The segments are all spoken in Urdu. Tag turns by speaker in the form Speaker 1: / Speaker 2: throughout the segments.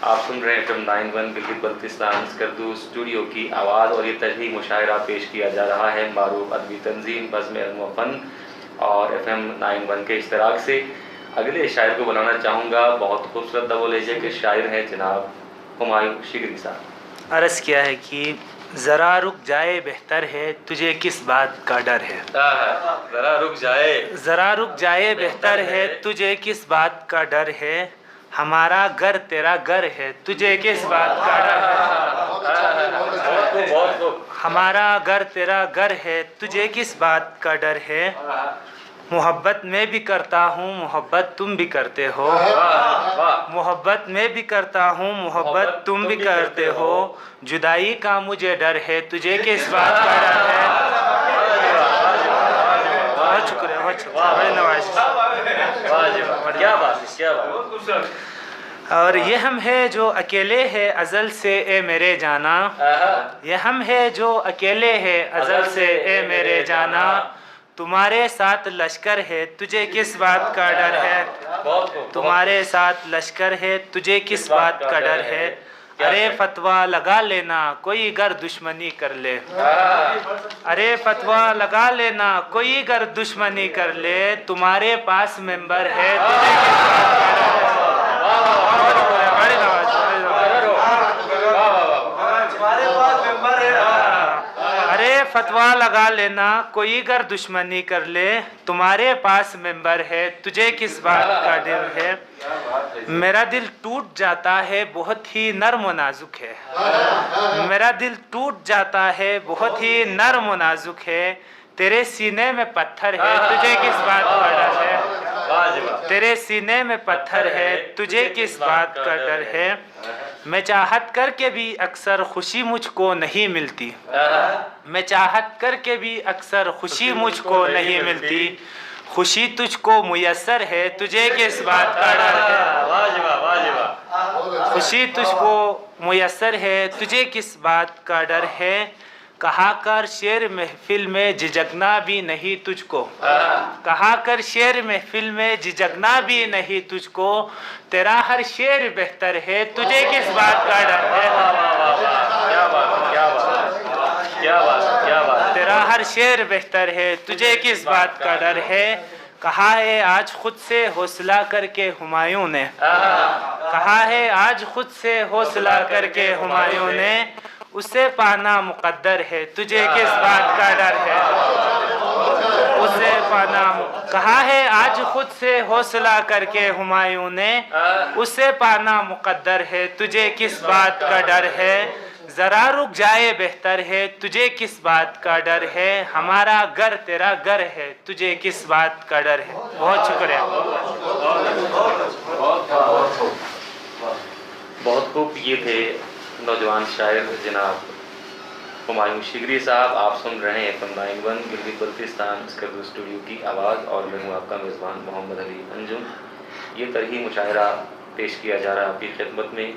Speaker 1: آپ سن رہے ہیں FM 91 گلگت بلتستان اسکردو اسٹوڈیو کی آواز، اور یہ تجزیہ مشاعرہ پیش کیا جا رہا ہے معروف ادبی تنظیم بزم علم و فن اور FM 91 کے اشتراک سے۔ اگلے شاعر کو بلانا چاہوں گا، بہت خوبصورت ڈبل لہجے کے شاعر ہیں جناب ہمایوں شگری صاحب۔
Speaker 2: عرض کیا ہے کہ ذرا رک جائے بہتر ہے، تجھے کس بات کا ڈر ہے۔
Speaker 1: ذرا رک جائے،
Speaker 2: ذرا رک جائے بہتر ہے، تجھے کس بات کا ڈر ہے، ہمارا گھر تیرا گھر ہے، تجھے کس بات کا ڈر ہے، ہمارا گھر تیرا گھر ہے، تجھے کس بات کا ڈر ہے، محبت میں بھی کرتا ہوں محبت تم بھی کرتے ہو، محبت میں بھی کرتا ہوں محبت تم بھی کرتے ہو، جدائی کا مجھے ڈر ہے، تجھے کس بات کا ڈر ہے۔ بہت شکریہ، بہت شکریہ، بڑی نوازش۔
Speaker 1: کیا بات ہے، کیا بات۔
Speaker 2: اور یہ ہم ہے جو اکیلے ہے ازل سے اے میرے جانا، یہ ہم ہے جو اکیلے ہے ازل سے اے میرے جانا، تمہارے ساتھ لشکر ہے تجھے کس بات کا ڈر ہے، تمہارے ساتھ لشکر ہے تجھے کس بات کا ڈر ہے، ارے فتویٰ لگا لینا کوئی گر دشمنی کر لے، ارے فتویٰ لگا لینا کوئی گر دشمنی کر لے، تمہارے پاس ممبر ہے تجھے کس بات کا ڈر ہے۔ ارے فتویٰ لگا لینا کوئی گر دشمنی کر لے، تمہارے پاس ممبر ہے تجھے کس بات کا ڈر ہے، میرا دل ٹوٹ جاتا ہے بہت ہی نرم و نازک ہے، میرا دل ٹوٹ جاتا ہے بہت ہی نرم و نازک ہے، تیرے سینے میں پتھر ہے تجھے کس بات کا ڈر ہے، تیرے سینے میں پتھر ہے تجھے کس بات کا ڈر ہے، میں چاہت کر کے بھی اکثر خوشی مجھ کو نہیں ملتی، میں چاہت کر کے بھی اکثر خوشی مجھ کو نہیں ملتی، خوشی تجھ کو میسر ہے تجھے کس بات کا ڈر ہے، خوشی تجھ کو میسر ہے تجھے کس بات کا ڈر ہے، کہا کر شعر محفل میں جھجکنا بھی نہیں تجھ کو، کہا کر شعر محفل میں جھجکنا بھی نہیں تجھ کو، تیرا ہر شعر بہتر ہے تجھے کس بات کا ڈر ہے، تیرا ہر شعر بہتر ہے تجھے کس بات کا ڈر ہے، کہا ہے آج خود سے حوصلہ کر کے ہمایوں نے، کہا ہے آج خود سے حوصلہ کر کے ہمایوں نے، اسے پانا مقدر ہے تجھے کس بات کا ڈر ہے، اسے پانا کہا ہے آج خود سے حوصلہ کر کے ہمایوں نے، اسے پانا مقدر ہے تجھے کس بات کا ڈر ہے، ذرا رک جائے بہتر ہے تجھے کس بات کا ڈر ہے، ہمارا گھر تیرا گھر ہے تجھے کس بات کا ڈر ہے۔ بہت شکریہ۔
Speaker 1: بہت خوب، یہ تھے نوجوان شاعر جناب ہمایوں شگری صاحب۔ آپ سن رہے ہیں FM 91 گلگت بلتستان اسکردو اسٹوڈیو کی آواز، اور میں ہوں آپ کا میزبان محمد علی انجم۔ یہ طرحی مشاعرہ پیش کیا جا رہا آپ کی خدمت میں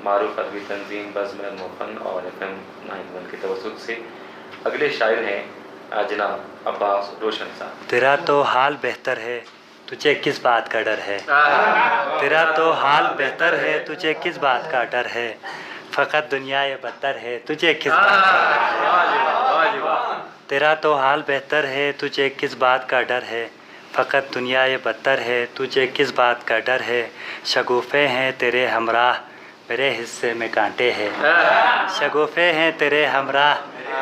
Speaker 1: معروف ادبی تنظیم بزم علم و فن اور FM 91 کے توسط سے۔ اگلے شاعر ہیں جناب عباس روشن صاحب۔
Speaker 3: تیرا تو حال بہتر ہے تجھے کس بات کا ڈر ہے، تیرا تو حال بہتر ہے تجھے کس بات کا ڈر ہے، فقط دنیا یہ بدتر ہے تجھے کس بات کا ڈر ہے، تیرا تو حال بہتر ہے تجھے کس بات کا ڈر ہے، فقط دنیا یہ بدتر ہے تجھے کس بات کا ڈر ہے، شگوفے ہیں تیرے ہمراہ میرے حصے میں کانٹے ہیں، شگوفے ہیں تیرے ہمراہ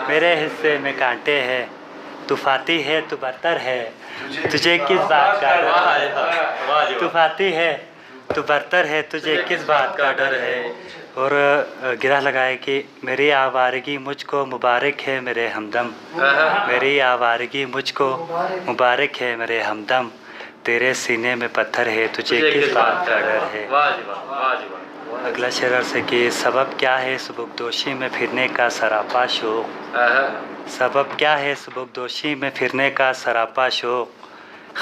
Speaker 3: میرے حصے میں کانٹے ہیں، تو فاتح ہے تو برتر ہے تجھے کس بات کا ڈر ہے، تو فاتح ہے تو برتر ہے تجھے کس بات کا ڈر ہے، اور گرہ لگائے کہ میری آوارگی مجھ کو مبارک ہے میرے ہمدم، میری آوارگی مجھ کو مبارک ہے میرے ہمدم، تیرے سینے میں پتھر ہے تجھے کس بات کا ڈر ہے۔ اگلا شعر عرض ہے کہ سبب کیا ہے سبکدوشی میں پھرنے کا سراپا شوق، سبب کیا ہے سبکدوشی میں پھرنے کا سراپا شوق،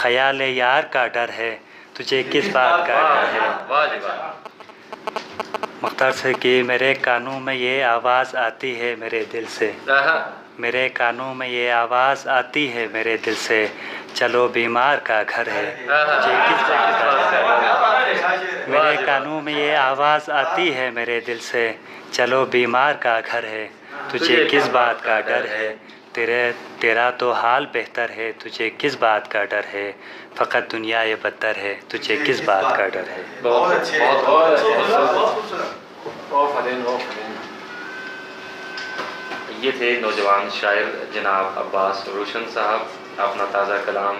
Speaker 3: خیال یار کا ڈر ہے تجھے کس بات کا ڈر ہے۔ مختار سے کہ میرے کانوں میں یہ آواز آتی ہے میرے دل سے، میرے کانوں میں یہ آواز آتی ہے میرے دل سے، چلو بیمار کا گھر ہے تجھے کس بات کا ڈر ہے۔ میرے کانوں میں یہ آواز آتی ہے میرے دل سے، چلو بیمار کا گھر ہے، تجھے کس بات کا ڈر ہے، تیرا تو حال بہتر ہے، تجھے کس بات کا ڈر ہے، فقط دنیا یہ بدتر ہے، تجھے کس بات کا ڈر ہے۔
Speaker 1: یہ تھے نوجوان شاعر جناب عباس روشن صاحب، اپنا تازہ کلام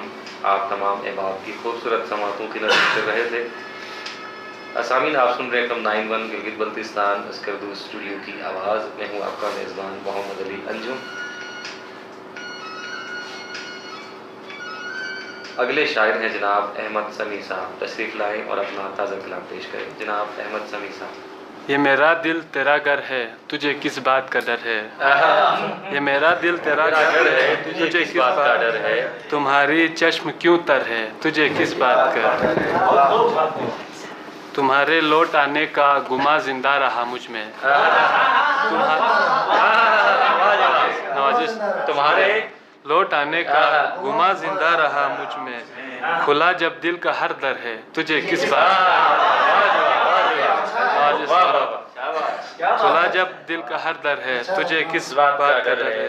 Speaker 1: آپ تمام احباب کی خوبصورت سماعتوں کی نظر کر رہے تھے۔ سامعین، آپ سن رہے ہیں FM 91 گلگت بلتستان اسکردو اسٹوڈیو کی آواز، میں ہوں آپ کا میزبان محمد علی انجم۔ اگلے شاعر ہیں جناب احمد سمیع صاحب، تشریف لائیں اور اپنا تازہ کلام پیش کریں۔ جناب احمد سمیع صاحب۔
Speaker 4: یہ میرا دل تیرا گھر ہے، تجھے کس بات کا ڈر ہے، یہ میرا دل تیرا گھر ہے، تجھے کس بات کا ڈر ہے، تمہاری چشم کیوں تر ہے، تجھے کس بات کا ڈر ہے، تمہارے لوٹ آنے کا گما زندہ رہا مجھ میں، تمہارے لوٹ آنے کا گما زندہ رہا مجھ میں، کھلا جب دل کا ہر در ہے، تجھے کس بات کھلا جب دل کا ہر در ہے، تجھے کس بات کا ڈر ہے،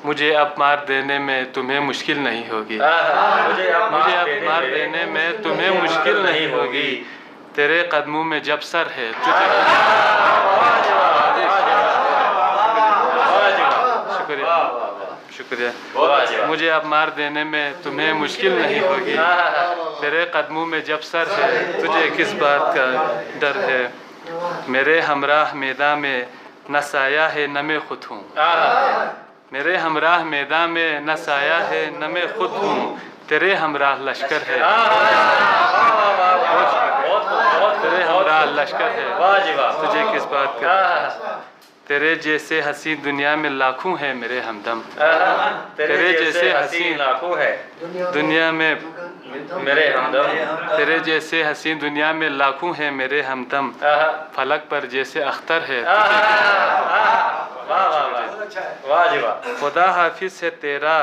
Speaker 4: مجھے اب مار دینے میں تمہیں مشکل نہیں ہوگی، مجھے اب مار دینے میں تمہیں مشکل نہیں ہوگی، تیرے قدموں میں جب سر ہے، شکریہ، مجھے اب مار دینے میں تمہیں مشکل نہیں ہوگی، تیرے قدموں میں جب سر ہے، تجھے کس بات کا ڈر ہے، میرے ہمراہ میداں میں نہ سایہ ہے نہ میں خود ہوں، میرے ہمراہ میداں میں نہ سایہ ہے نہ میں خود ہوں، تیرے ہمراہ لشکر ہے، تیرے ہمراہ لشکر ہے، تجھے کس بات کا ڈر ہے، تیرے جیسے حسین دنیا میں لاکھوں ہیں میرے ہمدم، تیرے جیسے حسین
Speaker 1: لاکھوں ہے
Speaker 4: دنیا میں
Speaker 1: میرے ہمدم،
Speaker 4: تیرے جیسے حسین دنیا میں لاکھوں ہیں میرے ہمدم، فلک پر جیسے اختر ہے، خدا حافظ ہے تیرا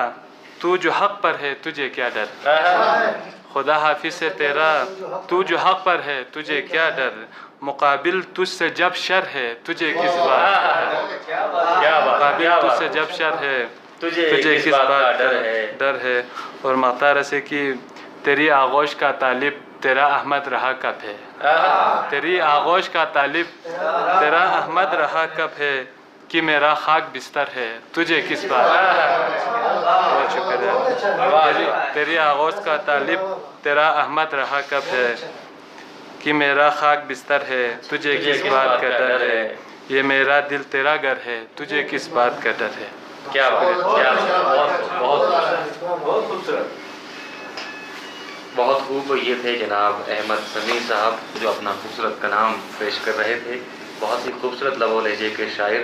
Speaker 4: تو جو حق پر ہے، تجھے کیا ڈر، خدا حافظ ہے تیرا تو جو حق پر ہے، تجھے کیا ڈر، مقابل تجھ سے جب شر ہے، تجھے کس بات مقابل تجھ سے جب شر ہے، تجھے کس بات کا ڈر ہے، اور مختار سے کہ تیری آغوش کا طالب تیرا احمد رہا کب ہے، تیری آغوش کا طالب تیرا احمد رہا کب ہے، کہ میرا خاک بستر ہے، تجھے کس بات، بہت شکریہ، تیری آغوش کا طالب تیرا احمد رہا کب ہے، کہ میرا خاک بستر ہے، تجھے کس بات کا ڈر ہے، یہ میرا دل تیرا گھر ہے، تجھے کس بات کا ڈر ہے۔
Speaker 1: کیا بہت خوب، یہ تھے جناب احمد سمیع صاحب جو اپنا خوبصورت کلام پیش کر رہے تھے، بہت ہی خوبصورت لب و لہجے کے شاعر،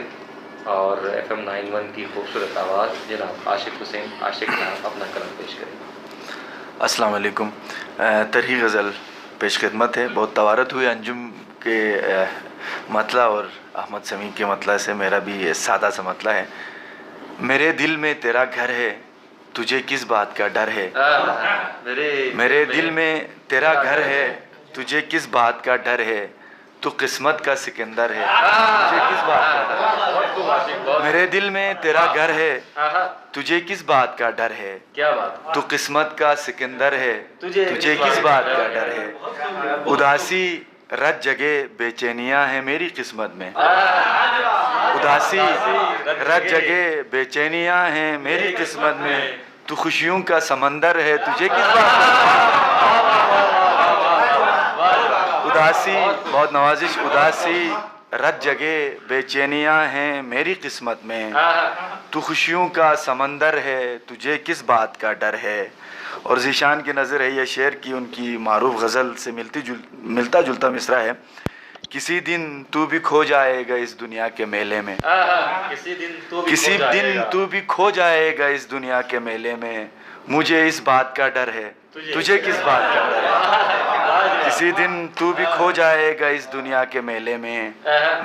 Speaker 1: اور FM 91 کی خوبصورت آواز جناب عاشق حسین عاشق صاحب اپنا کلام پیش کریں۔
Speaker 5: السلام علیکم۔ ترہی غزل پیش خدمت ہے، بہت توارت ہوئی انجم کے مطلع اور احمد سمیع کے مطلع سے، میرا بھی سادہ سا مطلع ہے۔ میرے دل میں تیرا گھر ہے، تجھے کس بات کا ڈر ہے، میرے دل میں تیرا گھر ہے، تجھے کس بات کا ڈر ہے، تو قسمت کا سکندر ہے، تجھے کس بات کا ڈر ہے، میرے دل میں تیرا گھر ہے، تجھے کس بات کا ڈر ہے، تو قسمت کا سکندر ہے، تجھے کس بات کا ڈر ہے، اداسی رت جگے بے چینیاں ہیں میری قسمت میں، اداسی رت جگے بے چینیاں ہیں میری قسمت میں، تو خوشیوں کا سمندر ہے، تجھے کس بات کا اداسی، بہت نوازش، اداسی رت جگے بے چینیاں ہیں میری قسمت میں، تو خوشیوں کا سمندر ہے، تجھے کس بات کا ڈر ہے۔ اور ذیشان کی نظر ہے یہ شعر کی ان کی معروف غزل سے ملتا جلتا مصرع ہے۔ کسی دن تو بھی کھو جائے گا اس دنیا کے میلے میں، کسی دن تو بھی کھو جائے گا اس دنیا کے میلے میں، مجھے اس بات کا ڈر ہے، تجھے کس بات کا ڈر ہے، کسی دن تو بھی کھو جائے گا اس دنیا کے میلے میں،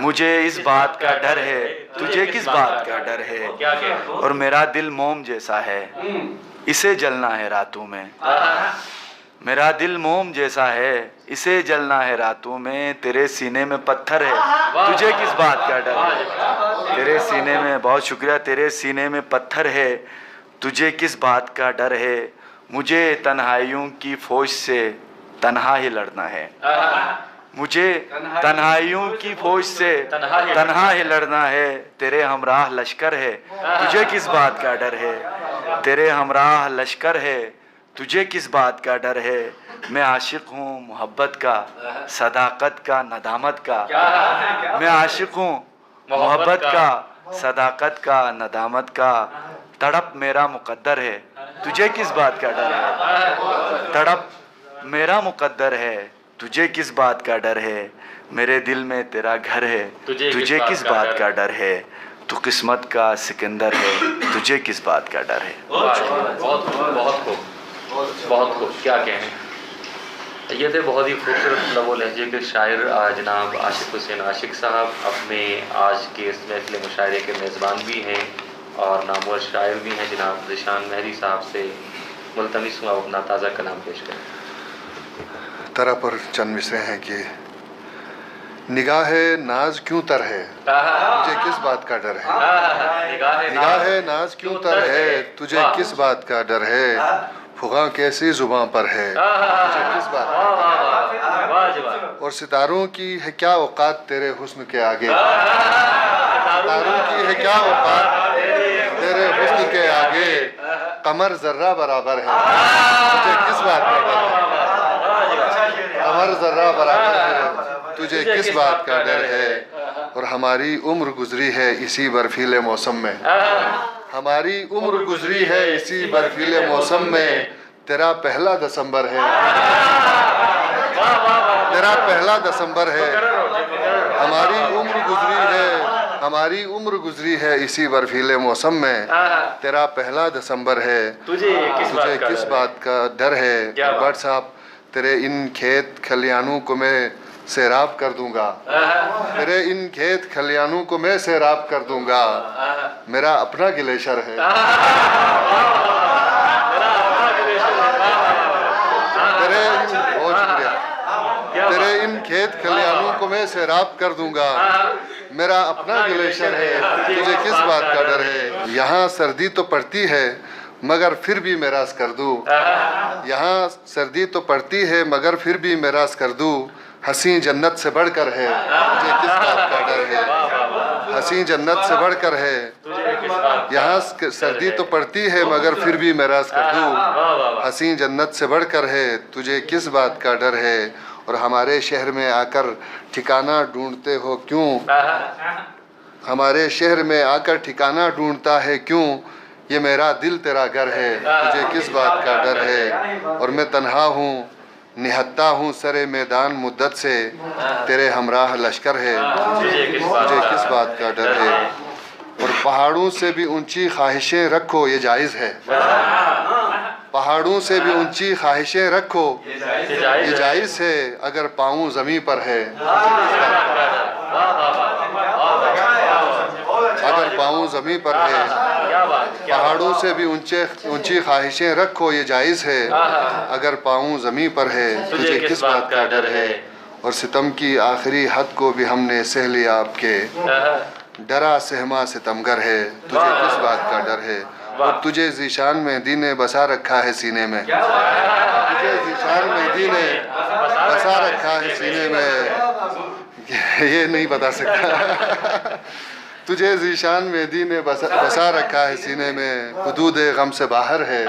Speaker 5: مجھے اس بات کا ڈر ہے، تجھے کس بات کا ڈر ہے، اور میرا دل موم جیسا ہے، اسے جلنا ہے راتوں میں، میرا دل موم جیسا ہے اسے جلنا ہے راتوں میں، تیرے سینے میں پتھر ہے تجھے کس بات کا ڈر ہے، تیرے سینے میں، بہت شکریہ، تیرے سینے میں پتھر ہے تجھے کس بات کا ڈر ہے، مجھے تنہائیوں کی فوج سے تنہا ہی لڑنا ہے، مجھے تنہائیوں کی فوج سے تنہا ہی لڑنا ہے، تیرے ہمراہ لشکر ہے تجھے کس بات کا ڈر ہے، تیرے ہمراہ لشکر ہے تجھے کس بات کا ڈر ہے، میں عاشق ہوں محبت کا، صداقت کا، ندامت کا، میں عاشق ہوں محبت کا، صداقت کا، ندامت کا، تڑپ میرا مقدر ہے تجھے کس بات کا ڈر ہے، تڑپ میرا مقدر ہے تجھے کس بات کا ڈر ہے، میرے دل میں تیرا گھر ہے تجھے کس بات کا ڈر ہے، تو قسمت کا سکندر ہے تجھے کس بات کا ڈر ہے۔
Speaker 1: بہت خوب، بہت خوب، کیا کہیں۔ یہ تھے بہت ہی خوبصورت لب و لہجے کے شاعر جناب عاشق حسین عاشق صاحب، اپنے آج کے اس محفل مشاعرے کے میزبان بھی ہیں اور نامور شاعر بھی ہیں جناب ذیشان مہدی صاحب سے ملتمس ہوں آپ اپنا تازہ کلام پیش کریں۔
Speaker 6: طرح پر چند مصرے ہیں کہ نگاہ ناز کیوں تر ہے تجھے کس بات کا ڈر ہے، نگاہ ناز کیوں تر ہے تجھے کس بات کا ڈر ہے، فغاں کیسی زباں پر ہے تجھے کس بات کا ڈر ہے، اور ستاروں کی ہے کیا اوقات تیرے حسن کے آگے، ستاروں کی ہے کیا اوقات تیرے حسن کے آگے، قمر ذرہ برابر ہے تجھے کس بات کا ڈر ہے، قمر ذرہ برابر ہے تجھے کس بات کا ڈر ہے، اور ہماری عمر گزری ہے اسی برفیلے موسم میں، ہماری عمر گزری ہے اسی برفیلے موسم میں، تیرا پہلا دسمبر ہے، تیرا پہلا دسمبر ہے، ہماری عمر گزری ہے، ہماری عمر گزری ہے اسی برفیلے موسم میں، تیرا پہلا دسمبر ہے، تجھے کس بات کا ڈر ہے، بٹ صاحب تیرے ان کھیت کھلیانوں کو میں سیراب کر دوں گا، تیرے ان کھیت کھلیانوں کو میں سیراب کر دوں گا، میرا اپنا گلیشر ہے، تیرے ان کھیت کھلیانوں کو میں سیراب کر دوں گا، میرا اپنا گلیشر ہے تجھے کس بات کا ڈر ہے، یہاں سردی تو پڑتی ہے مگر پھر بھی میراث کر دوں، یہاں سردی تو پڑتی ہے مگر پھر بھی میراث کر دوں، حسین جنت سے بڑھ کر ہے تجھے کس بات کا ڈر ہے، حسین جنت سے بڑھ کر ہے، یہاں سردی تو پڑتی ہے مگر پھر بھی میراث کر دوں، حسین جنت سے بڑھ کر ہے تجھے کس بات کا ڈر ہے، اور ہمارے شہر میں آ کر ٹھکانہ ڈھونڈتے ہو کیوں، ہمارے شہر میں آ کر ٹھکانہ ڈھونڈتا ہے کیوں، یہ میرا دل تیرا گھر ہے تجھے کس بات کا ڈر ہے، اور میں تنہا ہوں نہتا ہوں سرے میدان مدت سے، تیرے ہمراہ لشکر ہے تجھے کس بات کا ڈر ہے، اور پہاڑوں سے بھی اونچی خواہشیں رکھو یہ جائز ہے، پہاڑوں سے بھی اونچی خواہشیں رکھو یہ جائز ہے، اگر پاؤں زمین پر ہے اگر پاؤں زمین پر ہے، پہاڑوں سے بھی اونچی خواہشیں رکھو یہ جائز ہے، اگر پاؤں زمین پر ہے تجھے کس بات کا ڈر ہے، اور ستم کی آخری حد کو بھی ہم نے سہ لیا آپ کے، ڈرا سہما ستمگر ہے تجھے کس بات کا ڈر ہے، اور تجھے ذیشان مہدی نے بسا رکھا ہے سینے میں، تجھے ذیشان مہدی نے بسا رکھا ہے سینے میں، یہ نہیں بتا سکتا، تجھے ذیشان مہدی نے بسا رکھا ہے سینے میں، حدود غم سے باہر ہے،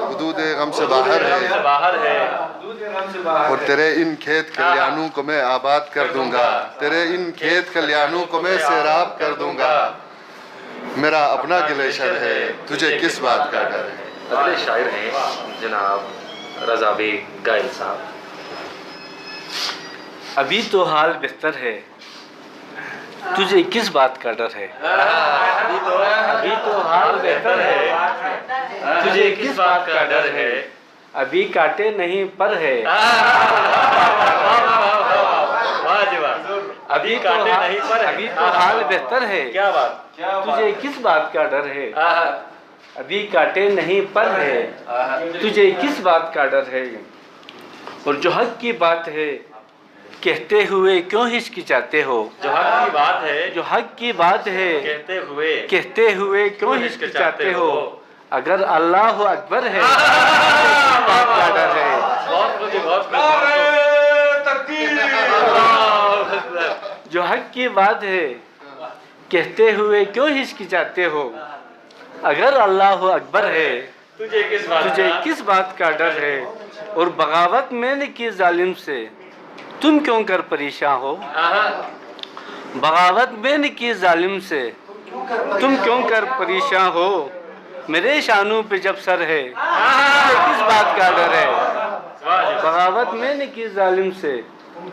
Speaker 6: حدود غم سے باہر ہے، اور تیرے ان کھیت کھلیانوں کو میں آباد کر دوں گا، تیرے ان کھیت کھلیانوں کو میں سیراب کر دوں گا، میرا اپنا گلیشر ہے تجھے کس بات کا ڈر ہے۔
Speaker 1: اگلے شاعر ہیں جناب رضا بیگ گائل صاحب۔
Speaker 7: ابھی تو حال بہتر ہے تجھے کس بات کا ڈر ہے،
Speaker 1: ابھی تو حال بہتر ہے تجھے کس بات کا ڈر ہے،
Speaker 7: ابھی کاٹے نہیں پر ہے،
Speaker 1: ابھی کاٹے نہیں پر،
Speaker 7: ابھی تو حال بہتر ہے
Speaker 1: کیا بات،
Speaker 7: تجھے کس بات کا ڈر ہے، ابھی کاٹے نہیں پر ہے تجھے کس بات کا ڈر ہے اور جو حق کی بات ہے کہتے ہوئے کیوں ہچکچاتے ہو
Speaker 1: جو حق کی بات ہے
Speaker 7: جو حق کی بات ہے کہتے ہوئے کیوں ہچکچاتے ہو اگر اللہ اکبر ہے کس بات کا ڈر ہے جو حق کی بات ہے کہتے ہوئے کیوں ہچکچاتے ہو اگر اللہ اکبر ہے
Speaker 1: تجھے
Speaker 7: کس بات کا ڈر ہے اور بغاوت میں نے کی ظالم سے تم کیوں کر پریشان ہو بغاوت میں نے کی ظالم سے تم کیوں کر پریشان ہو میرے شانوں پہ جب سر ہے تجھے کس بات کا ڈر ہے بغاوت میں نے کی ظالم سے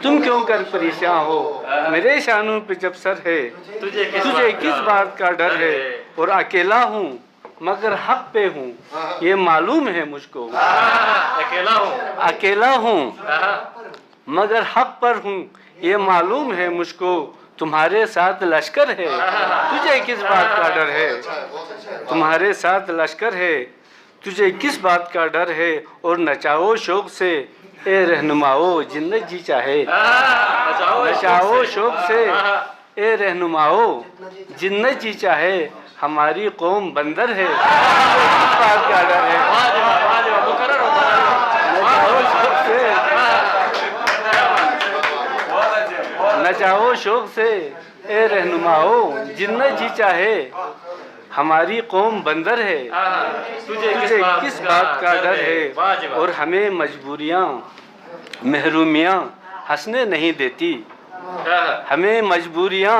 Speaker 7: تم کیوں کر پریشان ہو میرے شانوں پہ جب سر ہے تجھے کس بات کا ڈر ہے اور اکیلا ہوں مگر حق پہ ہوں یہ معلوم ہے مجھ کو اکیلا ہوں مگر حق پر ہوں یہ معلوم ہے مجھ کو تمہارے ساتھ لشکر ہے تجھے کس بات کا ڈر ہے تمہارے ساتھ لشکر ہے تجھے کس بات کا ڈر ہے اور نچاؤ شوق سے اے رہنماؤ جنت جی چاہے نچاؤ شوق سے اے رہنماؤ جنت جی چاہے ہماری قوم بندر ہے کس بات کا ڈر ہے نچاؤ شوق سے اے رہنماؤ جنت جی چاہے ہماری قوم بندر ہے تجھے کس بات کا ڈر ہے اور ہمیں مجبوریاں محرومیاں ہنسنے نہیں دیتی ہمیں مجبوریاں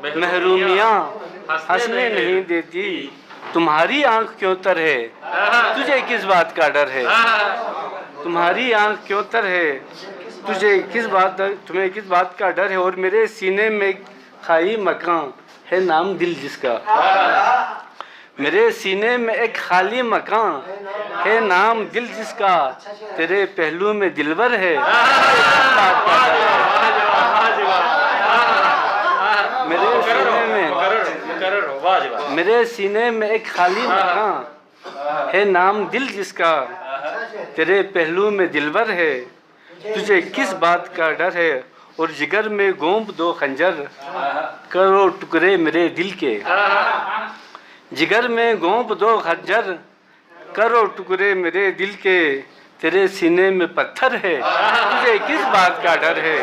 Speaker 7: محرومیاں ہنسنے نہیں دیتی تمہاری آنکھ کیوں تر ہے تجھے کس بات کا ڈر ہے تمہاری آنکھ کیوں تر ہے تمہیں کس بات کا ڈر ہے اور میرے سینے میں خالی مکان ہے نام دل جس کا میرے سینے میں ایک خالی مکان ہے نام دل جس کا تیرے پہلو میں دلبر ہے میرے سینے میں ایک خالی مکان ہے نام دل جس کا تیرے پہلو میں دلبر ہے تجھے کس بات کا ڈر ہے اور جگر میں گونب دو خنجر کرو ٹکڑے میرے دل کے جگر میں گونب دو خنجر کرو ٹکڑے میرے دل کے تیرے سینے میں پتھر ہے تجھے کس بات کا ڈر ہے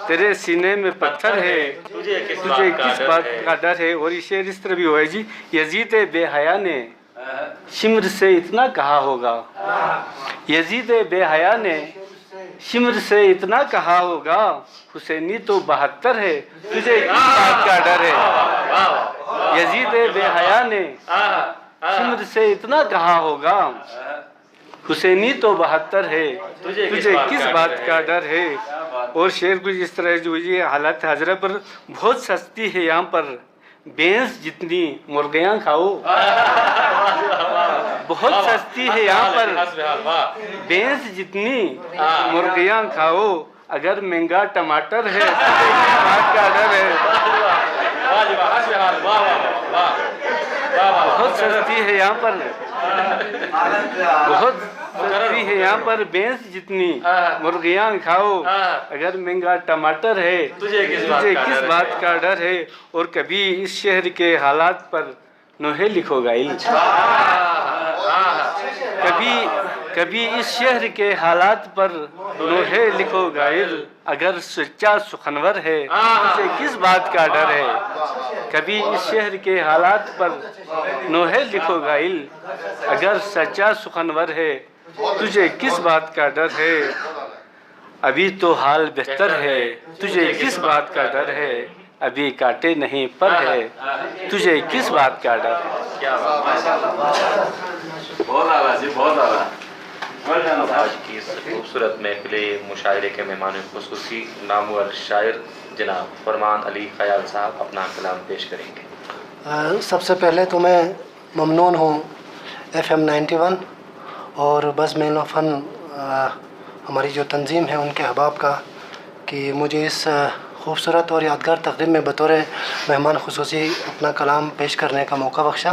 Speaker 7: تیرے سینے میں پتھر ہے تجھے کس بات کا ڈر ہے اور یہ شعر اس طرح بھی ہوا ہے جی یزید بے حیا نے شمر سے اتنا کہا ہوگا یزید بے حیا نے شمر سے اتنا کہا ہوگا حسینی تو 72 ہے تجھے کس بات کا ڈر ہے یزید بے حیا نے شمر سے اتنا کہا ہوگا حسینی تو 72 ہے تجھے کس بات کا ڈر ہے اور شعر کچھ اس طرح جو یہ حالت حاضرہ پر بہت سستی ہے یہاں پر بھینس جتنی مرغیاں کھاؤ بہت سستی ہے یہاں پر بھینس جتنی مرغیاں کھاؤ اگر مہنگا ٹماٹر ہے کس بات کا ڈر ہے بہت سستی ہے یہاں پر بہت سستی ہے یہاں پر بھینس جتنی مرغیاں کھاؤ اگر مہنگا ٹماٹر ہے تجھے کس بات کا ڈر ہے اور کبھی اس شہر کے حالات پر نوحے لکھو گائی کبھی اس شہر کے حالات پر نوحے لکھو گائل اگر سچا سخنور ہے تجھے کس بات کا ڈر ہے کبھی اس شہر کے حالات پر نوحے لکھو گائل اگر سچا سخنور ہے تجھے کس بات کا ڈر ہے ابھی تو حال بہتر ہے تجھے کس بات کا ڈر ہے ابھی کاٹے نہیں پر ہے تجھے کس بات کا ڈر ہے
Speaker 1: بہت اعلیٰ جی بہت اعلیٰ آج کی اس خوبصورت محفل مشاعرے کے مہمان خصوصی نامور شاعر جناب فرمان علی خیال صاحب اپنا کلام پیش کریں گے
Speaker 8: سب سے پہلے تو میں ممنون ہوں FM 91 اور بزم فن ہماری جو تنظیم ہے ان کے احباب کا کہ مجھے اس خوبصورت اور یادگار تقریب میں بطور مہمان خصوصی اپنا کلام پیش کرنے کا موقع بخشا.